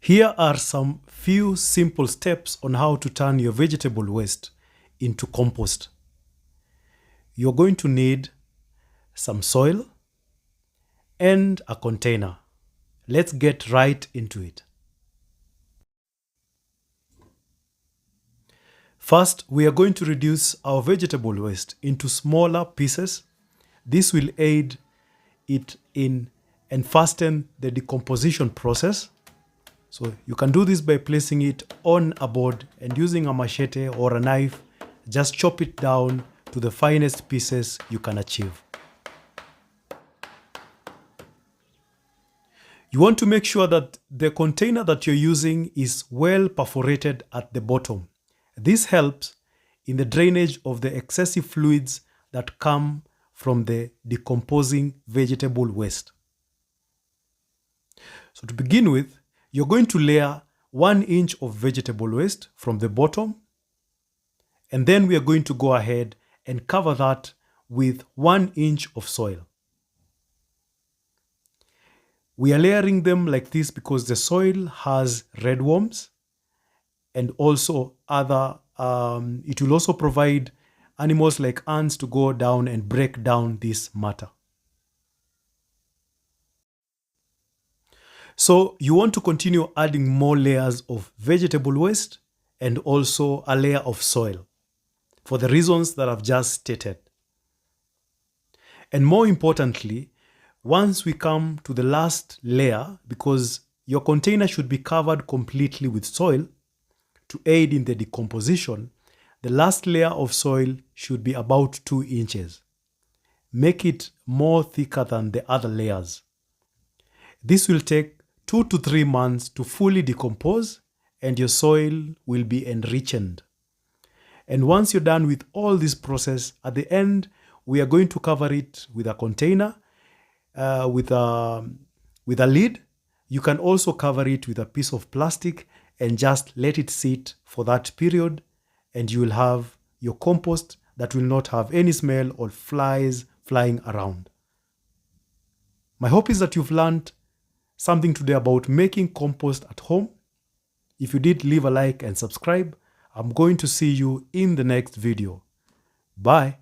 Here are some few simple steps on how to turn your vegetable waste into compost. You're going to need some soil and a container. Let's get right into it. First, we are going to reduce our vegetable waste into smaller pieces. This will aid it in and fasten the decomposition process. So you can do this by placing it on a board and using a machete or a knife, just chop it down to the finest pieces you can achieve. You want to make sure that the container that you're using is well perforated at the bottom. This helps in the drainage of the excessive fluids that come from the decomposing vegetable waste. So to begin with, you're going to layer 1 inch of vegetable waste from the bottom, and then we are going to go ahead and cover that with 1 inch of soil. We are layering them like this because the soil has redworms and also it will also provide animals like ants to go down and break down this matter. So you want to continue adding more layers of vegetable waste and also a layer of soil for the reasons that I've just stated. And more importantly, once we come to the last layer, because your container should be covered completely with soil to aid in the decomposition, the last layer of soil should be about 2 inches. Make it more thicker than the other layers. This will take 2 to 3 months to fully decompose and your soil will be enriched. And once you're done with all this process, at the end, we are going to cover it with a container, with a lid. You can also cover it with a piece of plastic and just let it sit for that period, and you will have your compost that will not have any smell or flies flying around. My hope is that you've learned something today about making compost at home. If you did, leave a like and subscribe. I'm going to see you in the next video. Bye.